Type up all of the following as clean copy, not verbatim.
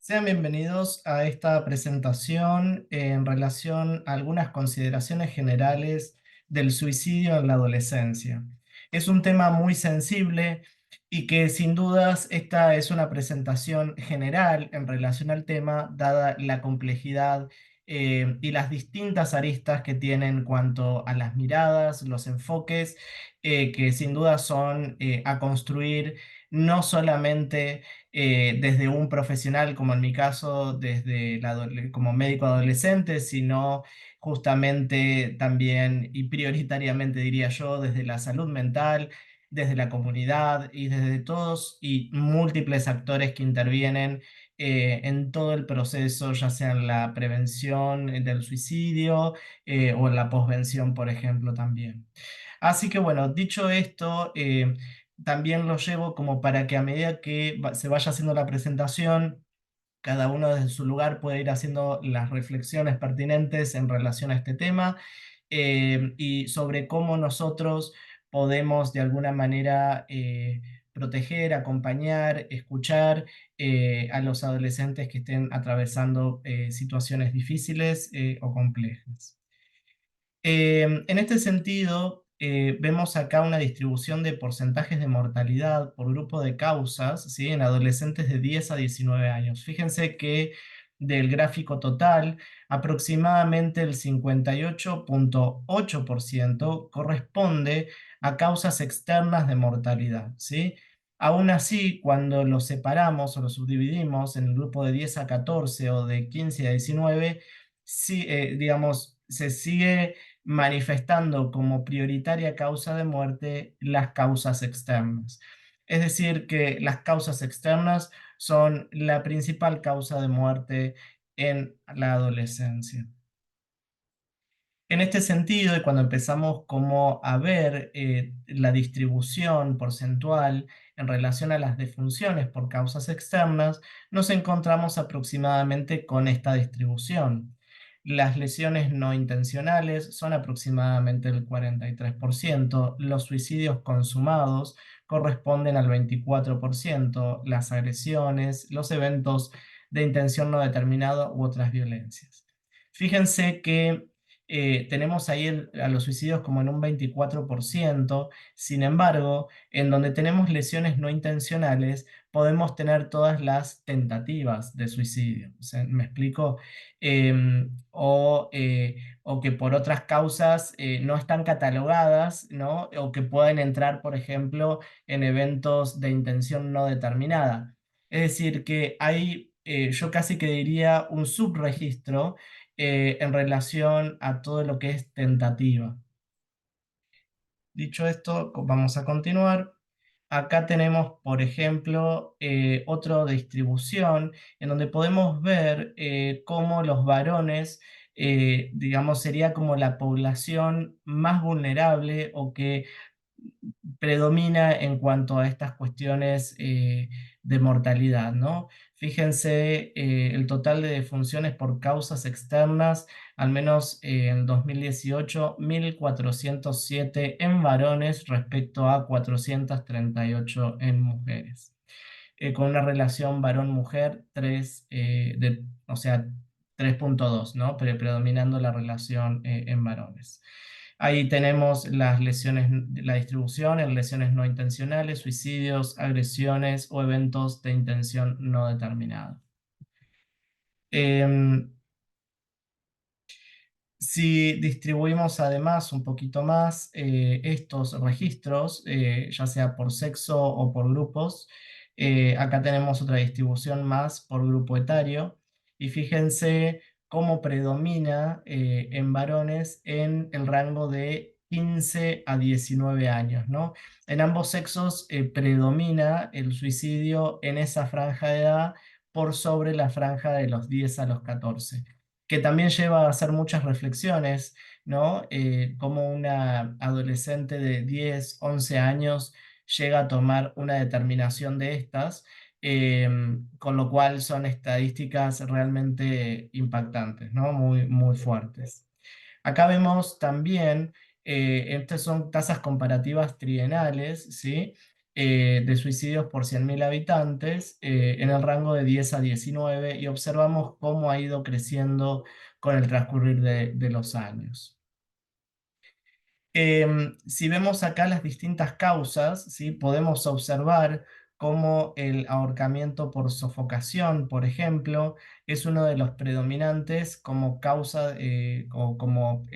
Sean bienvenidos a esta presentación en relación a algunas consideraciones generales del suicidio en la adolescencia. Es un tema muy sensible y que sin dudas esta es una presentación general en relación al tema, dada la complejidad y las distintas aristas que tiene en cuanto a las miradas, los enfoques, que sin duda son a construir no solamente desde un profesional, como en mi caso, como médico adolescente, sino justamente también y prioritariamente, diría yo, desde la salud mental, desde la comunidad y desde todos y múltiples actores que intervienen en todo el proceso, ya sea en la prevención del suicidio o en la posvención, por ejemplo, también. Así que bueno, dicho esto, también lo llevo como para que a medida que se vaya haciendo la presentación, cada uno desde su lugar puede ir haciendo las reflexiones pertinentes en relación a este tema y sobre cómo nosotros podemos de alguna manera proteger, acompañar, escuchar a los adolescentes que estén atravesando situaciones difíciles o complejas. En este sentido, vemos acá una distribución de porcentajes de mortalidad por grupo de causas, ¿sí? En adolescentes de 10 a 19 años. Fíjense que del gráfico total, aproximadamente el 58,8% corresponde a causas externas de mortalidad, ¿sí? Aún así, cuando los separamos o los subdividimos en el grupo de 10 a 14 o de 15 a 19, sí, digamos, se sigue manifestando como prioritaria causa de muerte las causas externas. Es decir, que las causas externas son la principal causa de muerte en la adolescencia. En este sentido, y cuando empezamos como a ver la distribución porcentual en relación a las defunciones por causas externas, nos encontramos aproximadamente con esta distribución. Las lesiones no intencionales son aproximadamente el 43%, los suicidios consumados corresponden al 24%, las agresiones, los eventos de intención no determinada u otras violencias. Fíjense que tenemos ahí a los suicidios como en un 24%. Sin embargo, en donde tenemos lesiones no intencionales, podemos tener todas las tentativas de suicidio. ¿Me explico? O que por otras causas no están catalogadas, ¿no? O que pueden entrar, por ejemplo, en eventos de intención no determinada. Es decir, que hay, yo casi que diría, un subregistro en relación a todo lo que es tentativa. Dicho esto, vamos a continuar. Acá tenemos, por ejemplo, otra distribución en donde podemos ver cómo los varones, digamos, sería como la población más vulnerable o que predomina en cuanto a estas cuestiones de mortalidad, ¿no? Fíjense el total de defunciones por causas externas, al menos en 2018, 1.407 en varones respecto a 438 en mujeres. Con una relación varón-mujer o sea, 3,2, ¿no? Predominando la relación en varones. Ahí tenemos las lesiones, la distribución en lesiones no intencionales, suicidios, agresiones o eventos de intención no determinada. Em, si distribuimos además un poquito más estos registros, ya sea por sexo o por grupos, acá tenemos otra distribución más por grupo etario y fíjense cómo predomina en varones en el rango de 15 a 19 años, ¿no? En ambos sexos predomina el suicidio en esa franja de edad por sobre la franja de los 10 a los 14, que también lleva a hacer muchas reflexiones, ¿no? Cómo una adolescente de 10, 11 años llega a tomar una determinación de estas, con lo cual son estadísticas realmente impactantes, ¿no? Muy, muy fuertes. Acá vemos también, estas son tasas comparativas trienales, ¿sí? de suicidios por 100.000 habitantes en el rango de 10 a 19 y observamos cómo ha ido creciendo con el transcurrir de los años. Si vemos acá las distintas causas, ¿sí? Podemos observar cómo el ahorcamiento por sofocación, por ejemplo, es uno de los predominantes como causa o como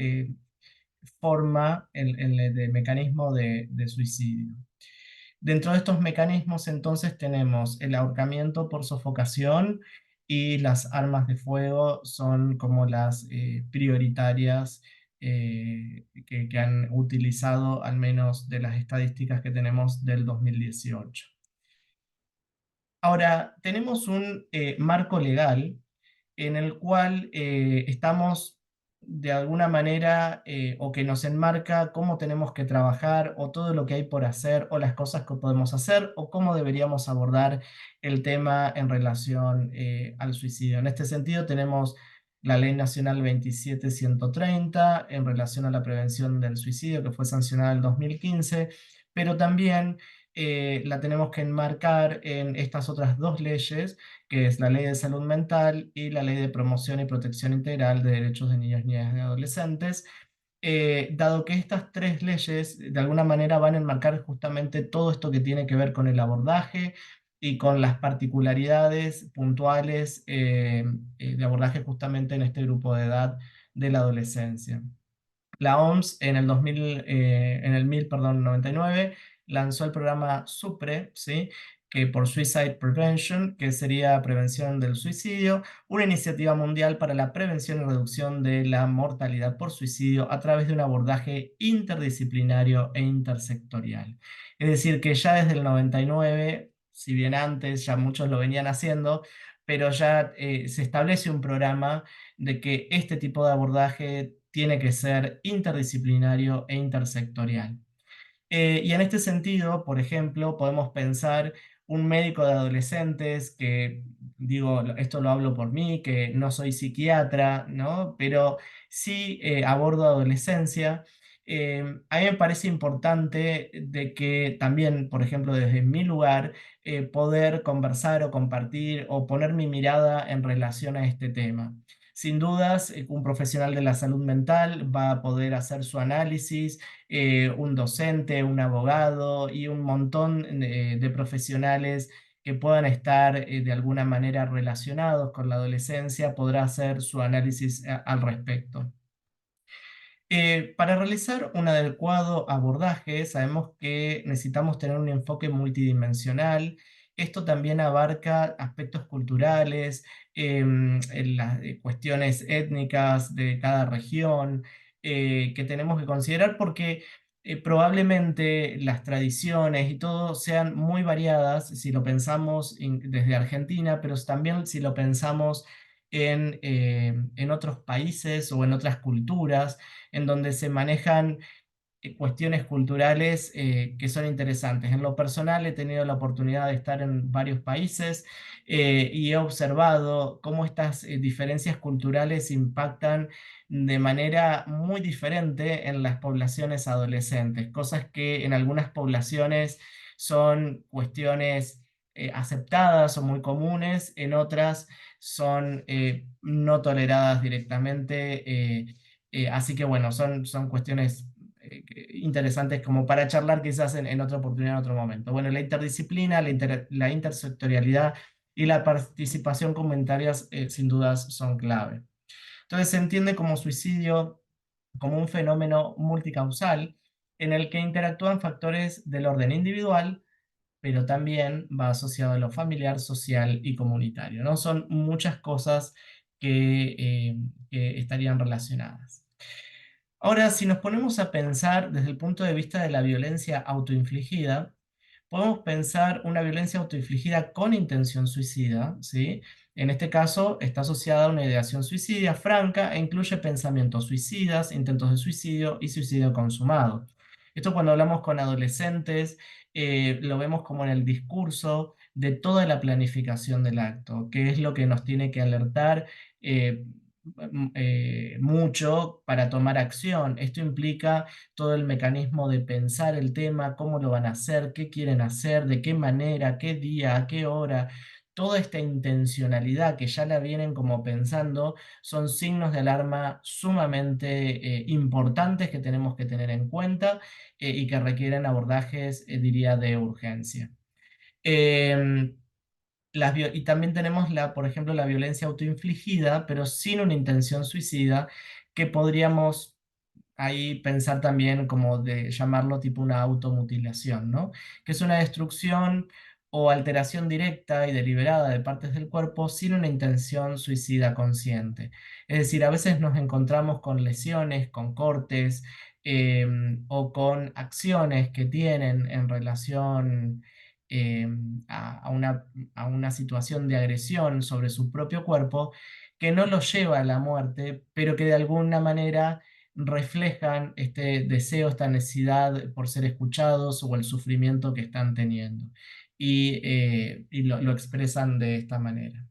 forma de mecanismo de suicidio. Dentro de estos mecanismos, entonces, tenemos el ahorcamiento por sofocación y las armas de fuego son como las prioritarias que han utilizado, al menos de las estadísticas que tenemos del 2018. Ahora, tenemos un marco legal en el cual estamos de alguna manera o que nos enmarca cómo tenemos que trabajar o todo lo que hay por hacer o las cosas que podemos hacer o cómo deberíamos abordar el tema en relación al suicidio. En este sentido tenemos la Ley Nacional 27130 en relación a la prevención del suicidio que fue sancionada en el 2015, pero también la tenemos que enmarcar en estas otras dos leyes, que es la Ley de Salud Mental y la Ley de Promoción y Protección Integral de Derechos de Niños, Niñas y Adolescentes, dado que estas tres leyes de alguna manera van a enmarcar justamente todo esto que tiene que ver con el abordaje y con las particularidades puntuales de abordaje justamente en este grupo de edad de la adolescencia. La OMS en el 2000, en el 99, lanzó el programa SUPRE, ¿sí? Que por Suicide Prevention, que sería prevención del suicidio, una iniciativa mundial para la prevención y reducción de la mortalidad por suicidio a través de un abordaje interdisciplinario e intersectorial. Es decir, que ya desde el 99, si bien antes ya muchos lo venían haciendo, pero ya se establece un programa de que este tipo de abordaje tiene que ser interdisciplinario e intersectorial. Y en este sentido, por ejemplo, podemos pensar un médico de adolescentes que, digo, esto lo hablo por mí, que no soy psiquiatra, ¿no? Pero sí abordo adolescencia. A mí me parece importante de que también, por ejemplo, desde mi lugar, poder conversar o compartir o poner mi mirada en relación a este tema. Sin dudas, un profesional de la salud mental va a poder hacer su análisis, un docente, un abogado y un montón de profesionales que puedan estar de alguna manera relacionados con la adolescencia podrá hacer su análisis al respecto. Para realizar un adecuado abordaje, sabemos que necesitamos tener un enfoque multidimensional. Esto también abarca aspectos culturales, en las cuestiones étnicas de cada región, que tenemos que considerar porque probablemente las tradiciones y todo sean muy variadas si lo pensamos desde Argentina, pero también si lo pensamos en otros países o en otras culturas en donde se manejan cuestiones culturales que son interesantes. En lo personal he tenido la oportunidad de estar en varios países y he observado cómo estas diferencias culturales impactan de manera muy diferente en las poblaciones adolescentes, cosas que en algunas poblaciones son cuestiones aceptadas o muy comunes, en otras son no toleradas directamente. Así que bueno, son cuestiones interesantes como para charlar quizás en otra oportunidad, en otro momento. Bueno, la interdisciplina, la intersectorialidad y la participación comunitaria sin dudas son clave. Entonces se entiende como suicidio como un fenómeno multicausal en el que interactúan factores del orden individual, pero también va asociado a lo familiar, social y comunitario, ¿no? Son muchas cosas que estarían relacionadas. Ahora, si nos ponemos a pensar desde el punto de vista de la violencia autoinfligida, podemos pensar una violencia autoinfligida con intención suicida, ¿sí? En este caso está asociada a una ideación suicida franca e incluye pensamientos suicidas, intentos de suicidio y suicidio consumado. Esto cuando hablamos con adolescentes, lo vemos como en el discurso de toda la planificación del acto, que es lo que nos tiene que alertar. mucho para tomar acción. Esto implica todo el mecanismo de pensar el tema, cómo lo van a hacer, qué quieren hacer, de qué manera, qué día, a qué hora. Toda esta intencionalidad que ya la vienen como pensando son signos de alarma sumamente importantes que tenemos que tener en cuenta y que requieren abordajes, diría, de urgencia. Em, y también tenemos por ejemplo, la violencia autoinfligida, pero sin una intención suicida, que podríamos ahí pensar también como de llamarlo tipo una automutilación, ¿no? Que es una destrucción o alteración directa y deliberada de partes del cuerpo sin una intención suicida consciente. Es decir, a veces nos encontramos con lesiones, con cortes o con acciones que tienen en relación a una situación de agresión sobre su propio cuerpo que no lo lleva a la muerte, pero que de alguna manera reflejan este deseo, esta necesidad por ser escuchados o el sufrimiento que están teniendo. Y lo expresan de esta manera.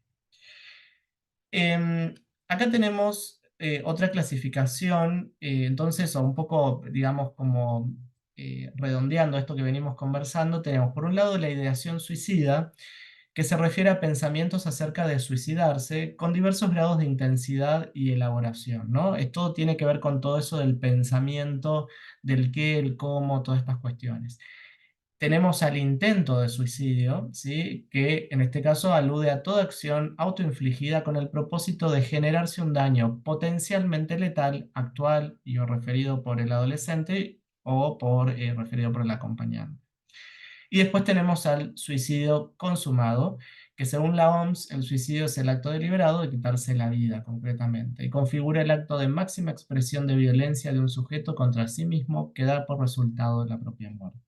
Em, Acá tenemos otra clasificación, entonces, o un poco, digamos, como redondeando esto que venimos conversando, tenemos por un lado la ideación suicida, que se refiere a pensamientos acerca de suicidarse con diversos grados de intensidad y elaboración, ¿no? Esto tiene que ver con todo eso del pensamiento, del qué, el cómo, todas estas cuestiones. Tenemos al intento de suicidio, ¿sí? Que en este caso alude a toda acción autoinfligida con el propósito de generarse un daño potencialmente letal, actual y o referido por el adolescente o referido por el acompañante. Y después tenemos al suicidio consumado, que según la OMS, el suicidio es el acto deliberado de quitarse la vida concretamente y configura el acto de máxima expresión de violencia de un sujeto contra sí mismo que da por resultado la propia muerte.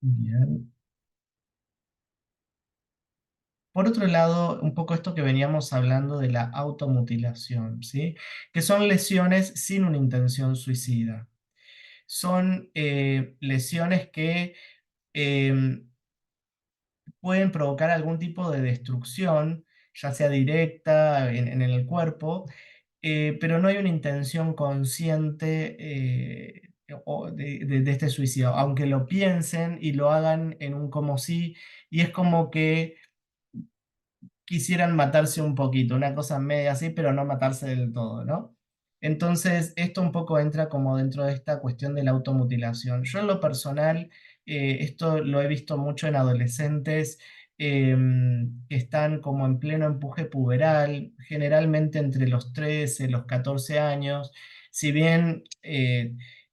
Bien. Por otro lado, un poco esto que veníamos hablando de la automutilación, ¿sí? Que son lesiones sin una intención suicida. Son lesiones que em, pueden provocar algún tipo de destrucción, ya sea directa en el cuerpo, pero no hay una intención consciente de este suicidio, aunque lo piensen y lo hagan en un como sí, y es como que quisieran matarse un poquito, una cosa media así, pero no matarse del todo, ¿no? Entonces, esto un poco entra como dentro de esta cuestión de la automutilación. Yo en lo personal, esto lo he visto mucho en adolescentes que están como en pleno empuje puberal, generalmente entre los 13 y los 14 años. Si bien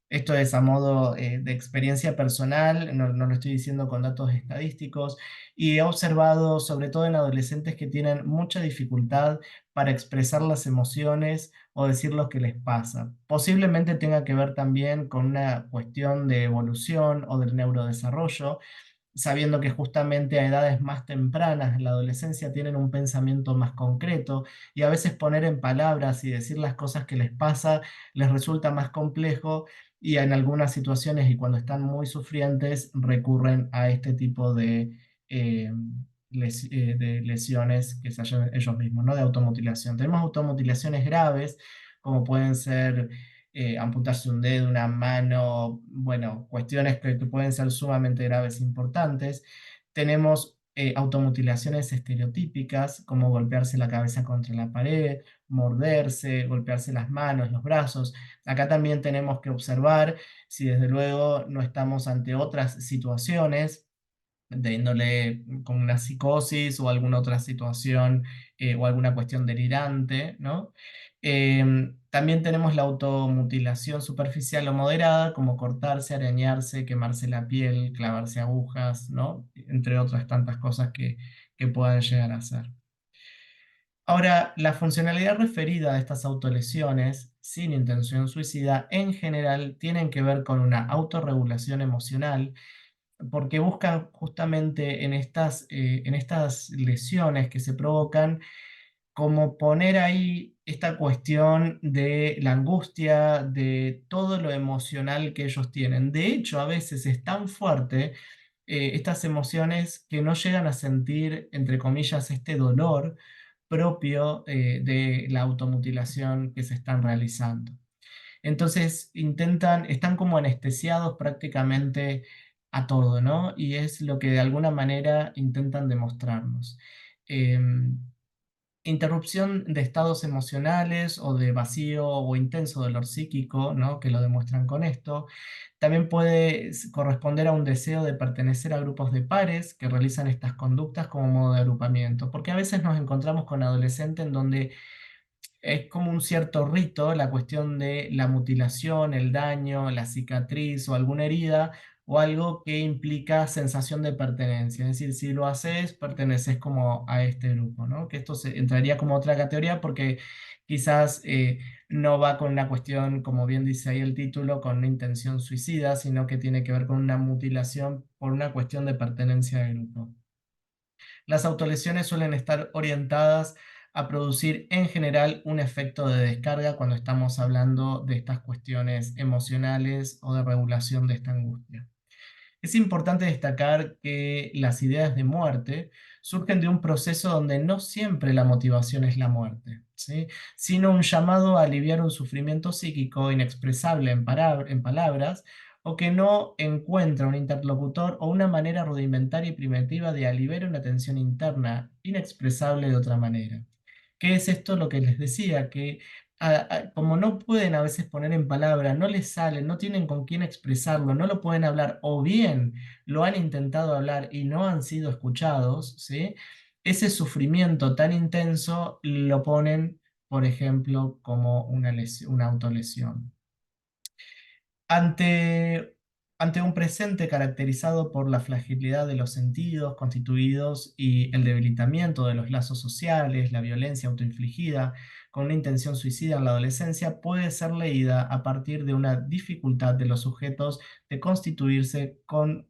esto es a modo de experiencia personal, no lo estoy diciendo con datos estadísticos, y he observado, sobre todo en adolescentes, que tienen mucha dificultad para expresar las emociones o decir lo que les pasa. Posiblemente tenga que ver también con una cuestión de evolución o del neurodesarrollo, sabiendo que justamente a edades más tempranas, en la adolescencia, tienen un pensamiento más concreto y a veces poner en palabras y decir las cosas que les pasa les resulta más complejo y en algunas situaciones y cuando están muy sufrientes recurren a este tipo eh, de lesiones que se hallan ellos mismos, ¿no? De automutilación. Tenemos automutilaciones graves, como pueden ser amputarse un dedo, una mano, bueno, cuestiones que pueden ser sumamente graves e importantes. Tenemos automutilaciones estereotípicas, como golpearse la cabeza contra la pared, morderse, golpearse las manos, los brazos. Acá también tenemos que observar si desde luego no estamos ante otras situaciones de índole como una psicosis o alguna otra situación o alguna cuestión delirante, ¿no? También tenemos la automutilación superficial o moderada, como cortarse, arañarse, quemarse la piel, clavarse agujas, ¿no? Entre otras tantas cosas que puedan llegar a hacer. Ahora, la funcionalidad referida a estas autolesiones sin intención suicida en general tienen que ver con una autorregulación emocional porque buscan justamente en estas lesiones que se provocan, como poner ahí esta cuestión de la angustia, de todo lo emocional que ellos tienen. De hecho, a veces es tan fuerte estas emociones que no llegan a sentir, entre comillas, este dolor, propio de la automutilación que se están realizando. Entonces están como anestesiados prácticamente a todo, ¿no? Y es lo que de alguna manera intentan demostrarnos. Em, Interrupción de estados emocionales o de vacío o intenso dolor psíquico, ¿no? Que lo demuestran con esto. También puede corresponder a un deseo de pertenecer a grupos de pares que realizan estas conductas como modo de agrupamiento, porque a veces nos encontramos con adolescentes en donde es como un cierto rito la cuestión de la mutilación, el daño, la cicatriz o alguna herida o algo que implica sensación de pertenencia. Es decir, si lo haces, perteneces como a este grupo, ¿no? Que esto entraría como otra categoría porque quizás no va con una cuestión, como bien dice ahí el título, con una intención suicida, sino que tiene que ver con una mutilación por una cuestión de pertenencia de grupo. Las autolesiones suelen estar orientadas a producir en general un efecto de descarga cuando estamos hablando de estas cuestiones emocionales o de regulación de esta angustia. Es importante destacar que las ideas de muerte surgen de un proceso donde no siempre la motivación es la muerte, ¿sí? Sino un llamado a aliviar un sufrimiento psíquico inexpresable en palabras o que no encuentra un interlocutor o una manera rudimentaria y primitiva de aliviar una tensión interna inexpresable de otra manera. ¿Qué es esto lo que les decía? Que como no pueden a veces poner en palabras, no les sale, no tienen con quién expresarlo, no lo pueden hablar, o bien lo han intentado hablar y no han sido escuchados, ¿sí? Ese sufrimiento tan intenso lo ponen, por ejemplo, como una autolesión. Ante, ante un presente caracterizado por la fragilidad de los sentidos constituidos y el debilitamiento de los lazos sociales, la violencia autoinfligida con una intención suicida en la adolescencia puede ser leída a partir de una dificultad de los sujetos de constituirse con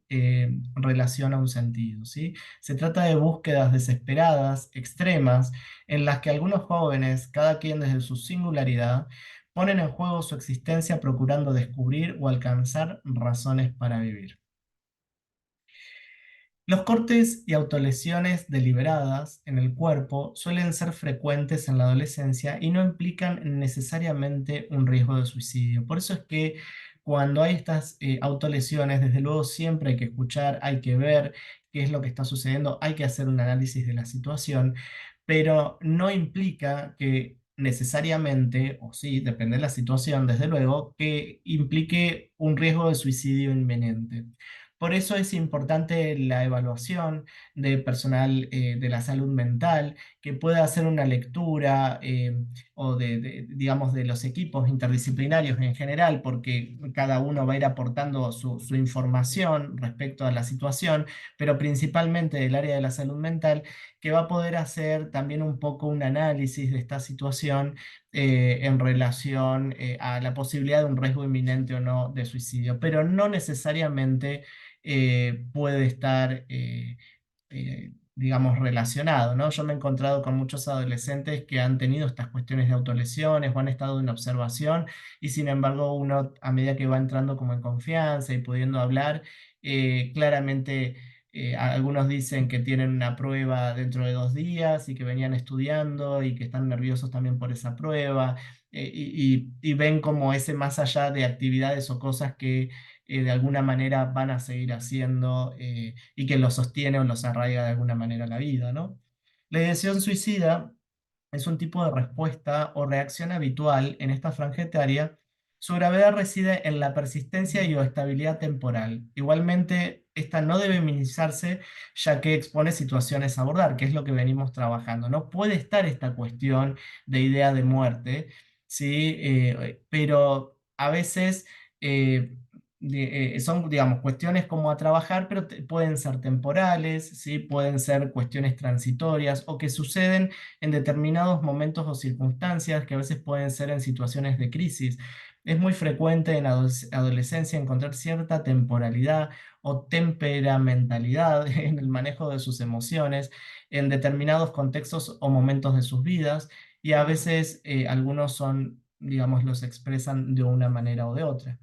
relación a un sentido, ¿sí? Se trata de búsquedas desesperadas, extremas, en las que algunos jóvenes, cada quien desde su singularidad, ponen en juego su existencia procurando descubrir o alcanzar razones para vivir. Los cortes y autolesiones deliberadas en el cuerpo suelen ser frecuentes en la adolescencia y no implican necesariamente un riesgo de suicidio. Por eso es que cuando hay estas autolesiones, desde luego siempre hay que escuchar, hay que ver qué es lo que está sucediendo, hay que hacer un análisis de la situación, pero no implica que necesariamente, o sí, depende de la situación, desde luego, que implique un riesgo de suicidio inminente. Por eso es importante la evaluación de personal de la salud mental, que pueda hacer una lectura o digamos, de los equipos interdisciplinarios en general, porque cada uno va a ir aportando su información respecto a la situación, pero principalmente del área de la salud mental, que va a poder hacer también un poco un análisis de esta situación en relación a la posibilidad de un riesgo inminente o no de suicidio, pero no necesariamente puede estar, digamos, relacionado, ¿no? Yo me he encontrado con muchos adolescentes que han tenido estas cuestiones de autolesiones o han estado en observación y sin embargo uno a medida que va entrando como en confianza y pudiendo hablar, claramente algunos dicen que tienen una prueba dentro de 2 días y que venían estudiando y que están nerviosos también por esa prueba y ven como ese más allá de actividades o cosas que de alguna manera van a seguir haciendo y que los sostiene o los arraiga de alguna manera a la vida, ¿no? La ideación suicida es un tipo de respuesta o reacción habitual en esta franja etaria. Su gravedad reside en la persistencia y o estabilidad temporal. Igualmente, esta no debe minimizarse ya que expone situaciones a abordar, que es lo que venimos trabajando. No puede estar esta cuestión de idea de muerte, ¿sí? Pero a veces son, digamos, cuestiones como a trabajar, pero pueden ser temporales, ¿sí? Pueden ser cuestiones transitorias o que suceden en determinados momentos o circunstancias que a veces pueden ser en situaciones de crisis. Es muy frecuente en adolescencia encontrar cierta temporalidad o temperamentalidad en el manejo de sus emociones en determinados contextos o momentos de sus vidas y a veces algunos son, digamos, los expresan de una manera o de otra.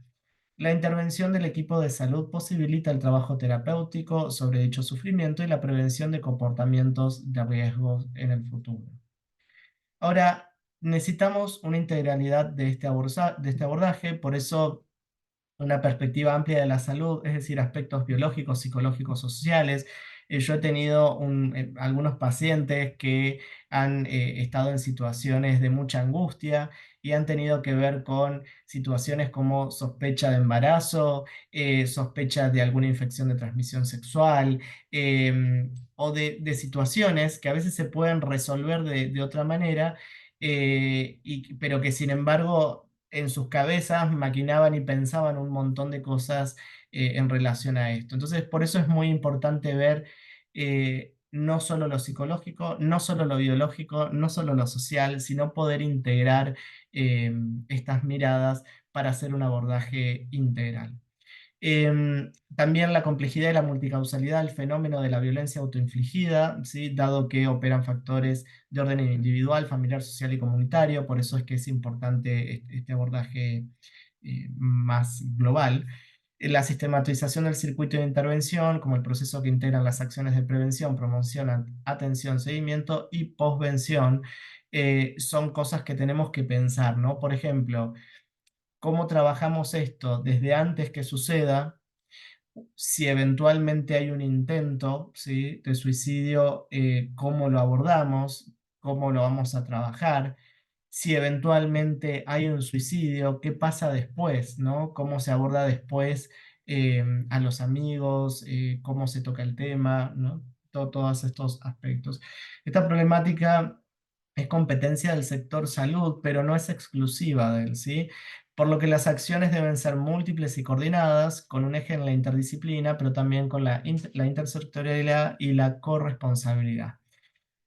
La intervención del equipo de salud posibilita el trabajo terapéutico sobre dicho sufrimiento y la prevención de comportamientos de riesgo en el futuro. Ahora, necesitamos una integralidad de este abordaje, por eso una perspectiva amplia de la salud, es decir, aspectos biológicos, psicológicos, sociales. Yo he tenido algunos pacientes que han estado en situaciones de mucha angustia y han tenido que ver con situaciones como sospecha de embarazo, sospecha de alguna infección de transmisión sexual, o de situaciones que a veces se pueden resolver de otra manera, pero que sin embargo en sus cabezas maquinaban y pensaban un montón de cosas en relación a esto. Entonces, por eso es muy importante ver no solo lo psicológico, no solo lo biológico, no solo lo social, sino poder integrar eh, estas miradas para hacer un abordaje integral. También la complejidad y la multicausalidad del fenómeno de la violencia autoinfligida, ¿sí? Dado que operan factores de orden individual, familiar, social y comunitario, por eso es que es importante este abordaje más global. La sistematización del circuito de intervención, como el proceso que integran las acciones de prevención, promoción, atención, seguimiento y posvención, son cosas que tenemos que pensar, ¿no? Por ejemplo, cómo trabajamos esto desde antes que suceda, si eventualmente hay un intento, ¿sí?, de suicidio, cómo lo abordamos, cómo lo vamos a trabajar. Si eventualmente hay un suicidio, ¿qué pasa después, ¿no? ¿Cómo se aborda después a los amigos? ¿Cómo se toca el tema? ¿No? Todos estos aspectos. Esta problemática es competencia del sector salud, pero no es exclusiva de él, ¿sí? Por lo que las acciones deben ser múltiples y coordinadas, con un eje en la interdisciplina, pero también con la intersectorialidad y la corresponsabilidad.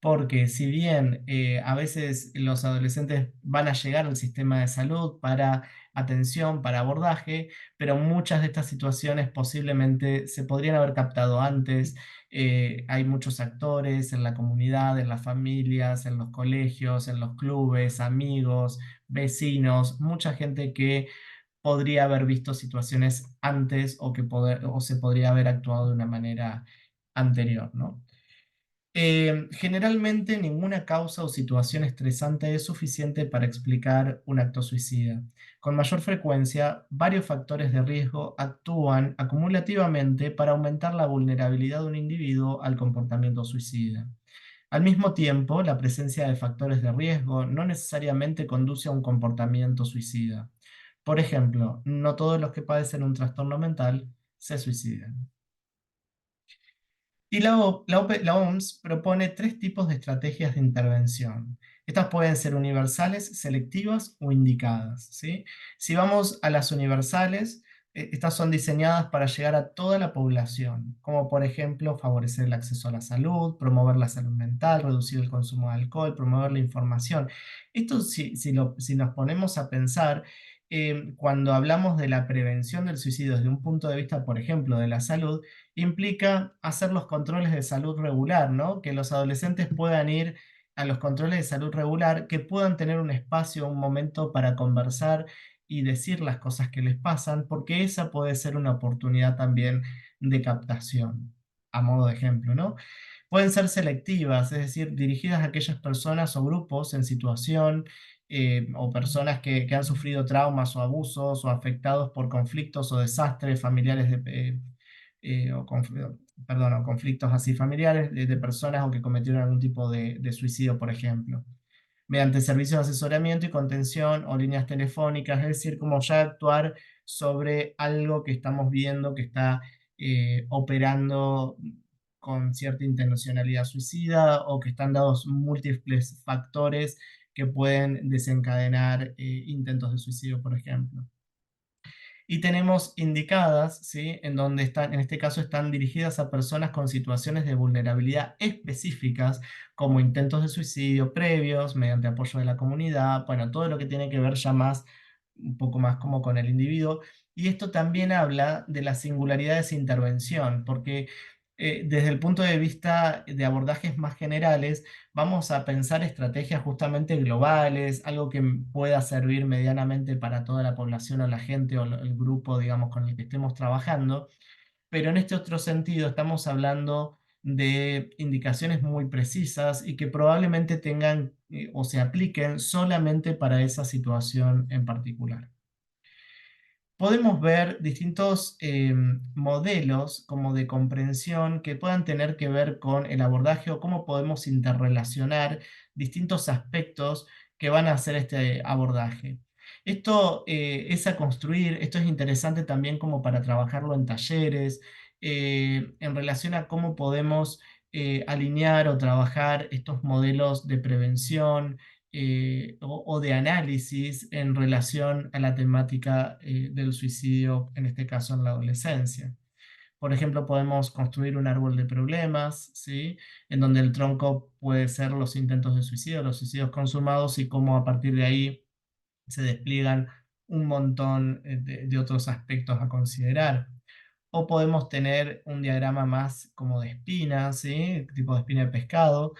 Porque si bien a veces los adolescentes van a llegar al sistema de salud para atención, para abordaje, pero muchas de estas situaciones posiblemente se podrían haber captado antes. Hay muchos actores en la comunidad, en las familias, en los colegios, en los clubes, amigos, vecinos, mucha gente que podría haber visto situaciones antes o se podría haber actuado de una manera anterior, ¿no? Generalmente ninguna causa o situación estresante es suficiente para explicar un acto suicida. Con mayor frecuencia, varios factores de riesgo actúan acumulativamente para aumentar la vulnerabilidad de un individuo al comportamiento suicida. Al mismo tiempo, la presencia de factores de riesgo no necesariamente conduce a un comportamiento suicida. Por ejemplo, no todos los que padecen un trastorno mental se suicidan. Y la OMS propone tres tipos de estrategias de intervención. Estas pueden ser universales, selectivas o indicadas, ¿sí? Si vamos a las universales, estas son diseñadas para llegar a toda la población, como por ejemplo favorecer el acceso a la salud, promover la salud mental, reducir el consumo de alcohol, promover la información. Esto si nos ponemos a pensar, cuando hablamos de la prevención del suicidio desde un punto de vista, por ejemplo, de la salud, implica hacer los controles de salud regular, ¿no? Que los adolescentes puedan ir a los controles de salud regular, que puedan tener un espacio, un momento para conversar y decir las cosas que les pasan, porque esa puede ser una oportunidad también de captación, a modo de ejemplo, ¿no? Pueden ser selectivas, es decir, dirigidas a aquellas personas o grupos en situación o personas que han sufrido traumas o abusos o afectados por conflictos o desastres familiares o, perdón, o conflictos así familiares de personas o que cometieron algún tipo de suicidio, por ejemplo, mediante servicios de asesoramiento y contención o líneas telefónicas, es decir, como ya actuar sobre algo que estamos viendo que está operando con cierta intencionalidad suicida o que están dados múltiples factores que pueden desencadenar intentos de suicidio, por ejemplo. Y tenemos indicadas, ¿sí? En donde están, en este caso están dirigidas a personas con situaciones de vulnerabilidad específicas, como intentos de suicidio previos, mediante apoyo de la comunidad, bueno, todo lo que tiene que ver ya más, un poco más como con el individuo. Y esto también habla de las singularidades de intervención, porque desde el punto de vista de abordajes más generales, vamos a pensar estrategias justamente globales, algo que pueda servir medianamente para toda la población o la gente o el grupo, digamos, con el que estemos trabajando. Pero en este otro sentido estamos hablando de indicaciones muy precisas y que probablemente tengan o se apliquen solamente para esa situación en particular. Podemos ver distintos modelos como de comprensión que puedan tener que ver con el abordaje o cómo podemos interrelacionar distintos aspectos que van a hacer este abordaje. Esto es a construir, esto es interesante también como para trabajarlo en talleres, en relación a cómo podemos alinear o trabajar estos modelos de prevención, o de análisis en relación a la temática del suicidio, en este caso en la adolescencia. Por ejemplo, podemos construir un árbol de problemas, ¿sí? En donde el tronco puede ser los intentos de suicidio, los suicidios consumados y cómo a partir de ahí se despliegan un montón de otros aspectos a considerar. O podemos tener un diagrama más como de espina, ¿sí? Tipo de espina de pescado,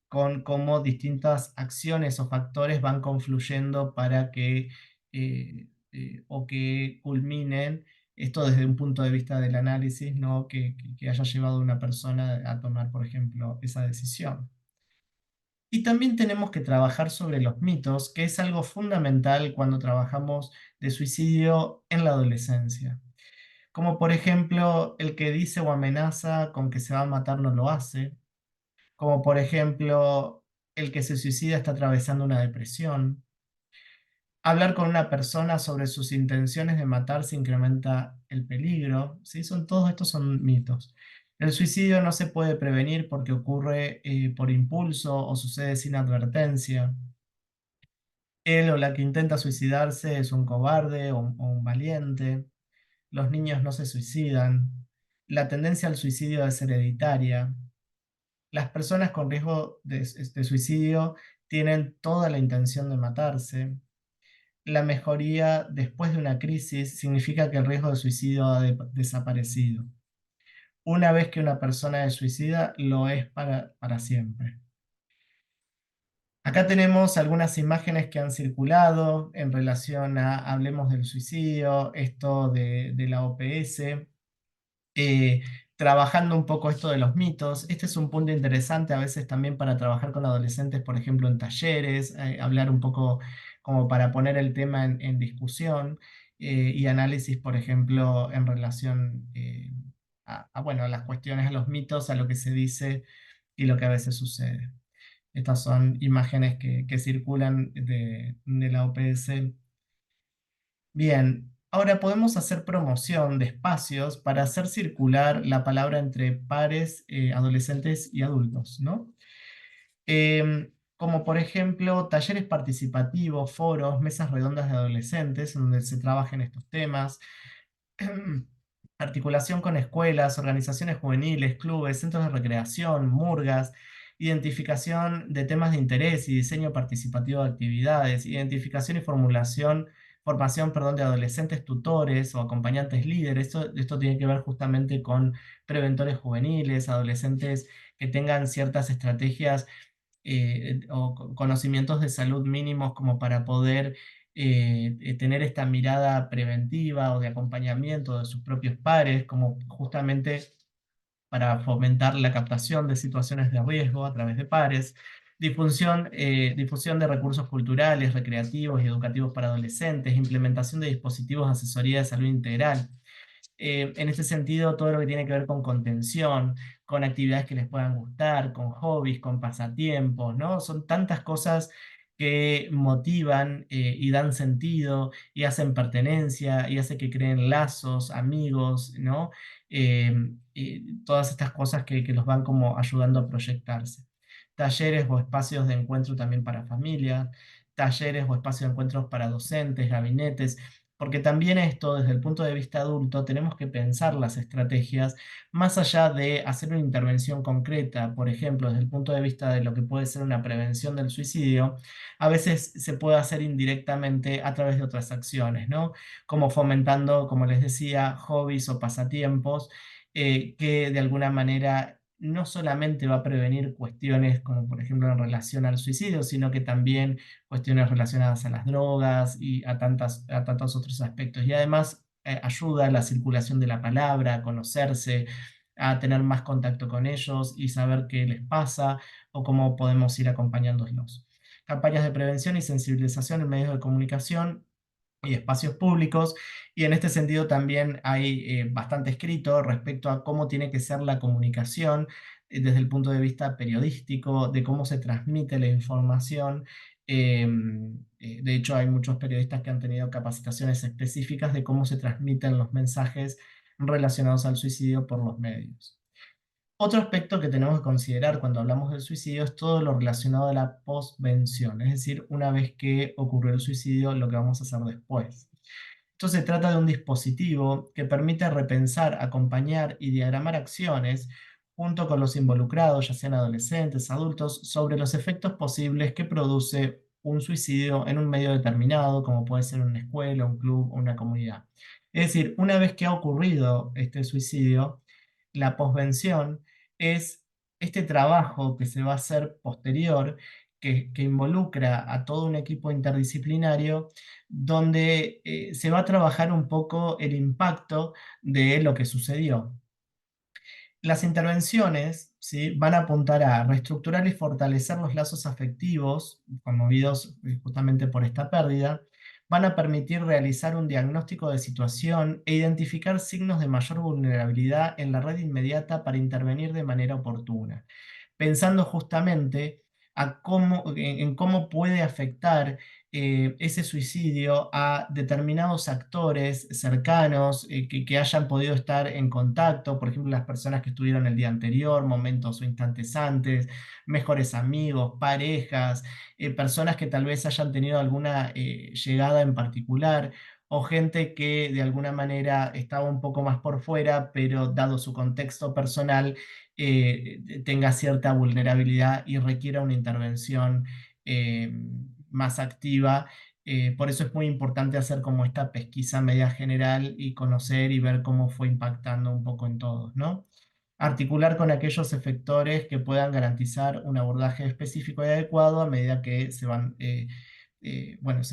con cómo distintas acciones o factores van confluyendo para que o que culminen esto desde un punto de vista del análisis, ¿no? Que haya llevado a una persona a tomar, por ejemplo, esa decisión. Y también tenemos que trabajar sobre los mitos, que es algo fundamental cuando trabajamos de suicidio en la adolescencia. Como por ejemplo, el que dice o amenaza con que se va a matar no lo hace, como por ejemplo el que se suicida está atravesando una depresión. Hablar con una persona sobre sus intenciones de matarse incrementa el peligro, ¿sí? Todos estos son mitos. El suicidio no se puede prevenir porque ocurre por impulso o sucede sin advertencia. Él o la que intenta suicidarse es un cobarde o un valiente. Los niños no se suicidan. La tendencia al suicidio es hereditaria. Las personas con riesgo de suicidio tienen toda la intención de matarse. La mejoría después de una crisis significa que el riesgo de suicidio ha desaparecido. Una vez que una persona es suicida, lo es para siempre. Acá tenemos algunas imágenes que han circulado en relación a Hablemos del suicidio, esto de la OPS, eh, trabajando un poco esto de los mitos. Este es un punto interesante a veces también para trabajar con adolescentes, por ejemplo, en talleres, hablar un poco como para poner el tema en discusión y análisis, por ejemplo, en relación bueno, a las cuestiones, a los mitos, a lo que se dice y lo que a veces sucede. Estas son imágenes que circulan de la OPS. Bien, ahora podemos hacer promoción de espacios para hacer circular la palabra entre pares, adolescentes y adultos, ¿no? Como por ejemplo talleres participativos, foros, mesas redondas de adolescentes, donde se trabajen estos temas, articulación con escuelas, organizaciones juveniles, clubes, centros de recreación, murgas, identificación de temas de interés y diseño participativo de actividades, identificación y formación, perdón, de adolescentes tutores o acompañantes líderes. Esto tiene que ver justamente con preventores juveniles, adolescentes que tengan ciertas estrategias o conocimientos de salud mínimos como para poder tener esta mirada preventiva o de acompañamiento de sus propios pares, como justamente para fomentar la captación de situaciones de riesgo a través de pares, difusión de recursos culturales, recreativos y educativos para adolescentes, implementación de dispositivos de asesoría de salud integral. En este sentido, todo lo que tiene que ver con contención, con actividades que les puedan gustar, con hobbies, con pasatiempos, ¿no? Son tantas cosas que motivan y dan sentido y hacen pertenencia y hace que creen lazos, amigos, ¿no? Y todas estas cosas que los van como ayudando a proyectarse. Talleres o espacios de encuentro también para familias, talleres o espacios de encuentros para docentes, gabinetes, porque también esto, desde el punto de vista adulto, tenemos que pensar las estrategias más allá de hacer una intervención concreta, por ejemplo, desde el punto de vista de lo que puede ser una prevención del suicidio, a veces se puede hacer indirectamente a través de otras acciones, ¿no? Como fomentando, como les decía, hobbies o pasatiempos que de alguna manera no solamente va a prevenir cuestiones como por ejemplo en relación al suicidio, sino que también cuestiones relacionadas a las drogas y a tantos otros aspectos. Y además ayuda a la circulación de la palabra, a conocerse, a tener más contacto con ellos y saber qué les pasa o cómo podemos ir acompañándolos. Campañas de prevención y sensibilización en medios de comunicación y espacios públicos. Y en este sentido también hay bastante escrito respecto a cómo tiene que ser la comunicación desde el punto de vista periodístico, de cómo se transmite la información. Eh, de hecho, hay muchos periodistas que han tenido capacitaciones específicas de cómo se transmiten los mensajes relacionados al suicidio por los medios. Otro aspecto que tenemos que considerar cuando hablamos del suicidio es todo lo relacionado a la postvención, es decir, una vez que ocurrió el suicidio, lo que vamos a hacer después. Esto se trata de un dispositivo que permite repensar, acompañar y diagramar acciones junto con los involucrados, ya sean adolescentes, adultos, sobre los efectos posibles que produce un suicidio en un medio determinado, como puede ser una escuela, un club o una comunidad. Es decir, una vez que ha ocurrido este suicidio, la posvención es este trabajo que se va a hacer posterior, que involucra a todo un equipo interdisciplinario donde se va a trabajar un poco el impacto de lo que sucedió. Las intervenciones, ¿sí?, van a apuntar a reestructurar y fortalecer los lazos afectivos conmovidos justamente por esta pérdida, van a permitir realizar un diagnóstico de situación e identificar signos de mayor vulnerabilidad en la red inmediata para intervenir de manera oportuna, pensando justamente en cómo puede afectar ese suicidio a determinados actores cercanos que hayan podido estar en contacto, por ejemplo, las personas que estuvieron el día anterior, momentos o instantes antes, mejores amigos, parejas, personas que tal vez hayan tenido alguna llegada en particular o gente que de alguna manera estaba un poco más por fuera, pero dado su contexto personal, tenga cierta vulnerabilidad y requiera una intervención eh, más activa. Por eso es muy importante hacer como esta pesquisa media general y conocer y ver cómo fue impactando un poco en todos, ¿no? Articular con aquellos efectores que puedan garantizar un abordaje específico y adecuado a medida que se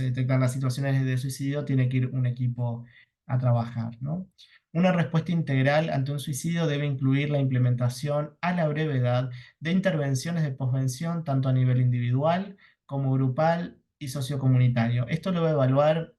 detectan las situaciones de suicidio, tiene que ir un equipo a trabajar, ¿no? Una respuesta integral ante un suicidio debe incluir la implementación a la brevedad de intervenciones de posvención tanto a nivel individual como grupal y sociocomunitario. Esto lo va a evaluar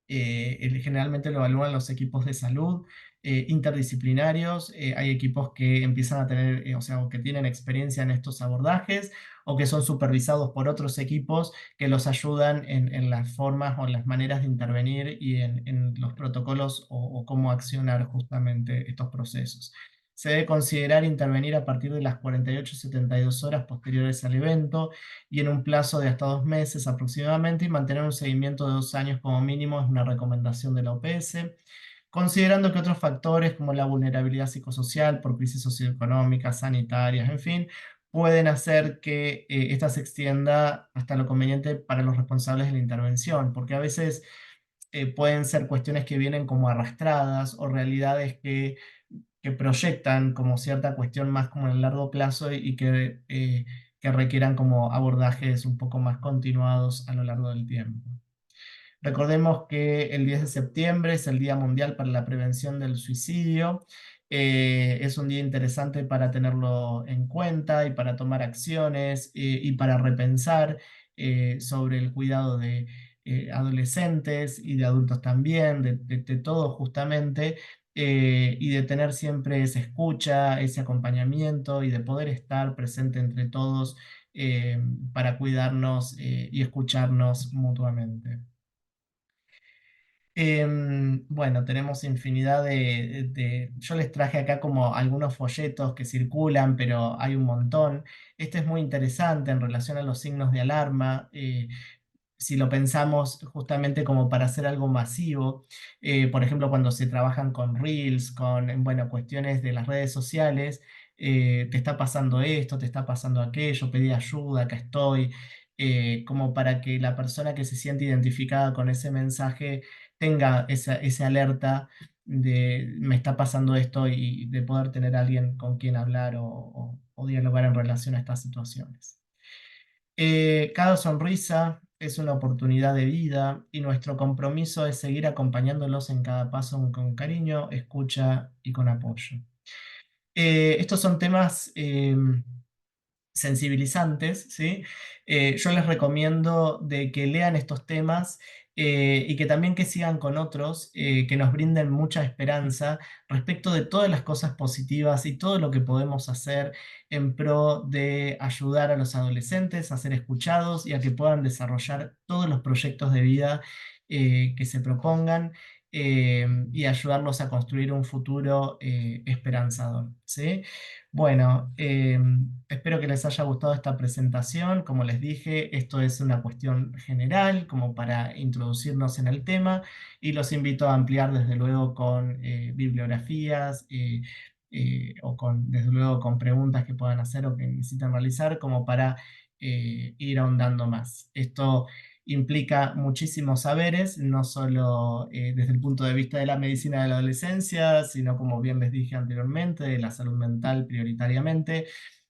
generalmente lo evalúan los equipos de salud interdisciplinarios. Hay equipos que empiezan a tener, o sea, o que tienen experiencia en estos abordajes o que son supervisados por otros equipos que los ayudan en las formas o en las maneras de intervenir y en los protocolos o cómo accionar justamente estos procesos. Se debe considerar intervenir a partir de las 48-72 horas posteriores al evento y en un plazo de hasta 2 meses aproximadamente, y mantener un seguimiento de 2 años como mínimo es una recomendación de la OPS, considerando que otros factores como la vulnerabilidad psicosocial por crisis socioeconómicas, sanitarias, en fin, pueden hacer que esta se extienda hasta lo conveniente para los responsables de la intervención, porque a veces pueden ser cuestiones que vienen como arrastradas o realidades que proyectan como cierta cuestión más como en el largo plazo y que requieran como abordajes un poco más continuados a lo largo del tiempo. Recordemos que el 10 de septiembre es el Día Mundial para la Prevención del Suicidio. Es un día interesante para tenerlo en cuenta y para tomar acciones y para repensar sobre el cuidado de adolescentes y de adultos también, de todos justamente, y de tener siempre esa escucha, ese acompañamiento y de poder estar presente entre todos eh, para cuidarnos y escucharnos mutuamente. Bueno, tenemos infinidad yo les traje acá como algunos folletos que circulan, pero hay un montón. Este es muy interesante en relación a los signos de alarma. Si lo pensamos justamente como para hacer algo masivo, por ejemplo, cuando se trabajan con Reels, con, bueno, cuestiones de las redes sociales, te está pasando esto, te está pasando aquello, pedí ayuda, acá estoy, como para que la persona que se siente identificada con ese mensaje tenga esa alerta de me está pasando esto y de poder tener a alguien con quien hablar o dialogar en relación a estas situaciones. Cada sonrisa es una oportunidad de vida y nuestro compromiso es seguir acompañándolos en cada paso con cariño, escucha y con apoyo. Estos son temas sensibilizantes, ¿sí? Yo les recomiendo de que lean estos temas y que también que sigan con otros que nos brinden mucha esperanza respecto de todas las cosas positivas y todo lo que podemos hacer en pro de ayudar a los adolescentes a ser escuchados y a que puedan desarrollar todos los proyectos de vida que se propongan. Y ayudarlos a construir un futuro esperanzador, ¿sí? Bueno, espero que les haya gustado esta presentación. Como les dije, esto es una cuestión general, como para introducirnos en el tema, y los invito a ampliar desde luego con bibliografías o con, desde luego con preguntas que puedan hacer o que necesitan realizar, como para ir ahondando más. Esto implica muchísimos saberes, no solo desde el punto de vista de la medicina de la adolescencia, sino como bien les dije anteriormente, de la salud mental prioritariamente,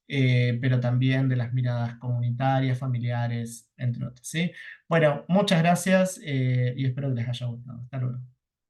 pero también de las miradas comunitarias, familiares, entre otros, ¿sí? Bueno, muchas gracias y espero que les haya gustado. Hasta luego.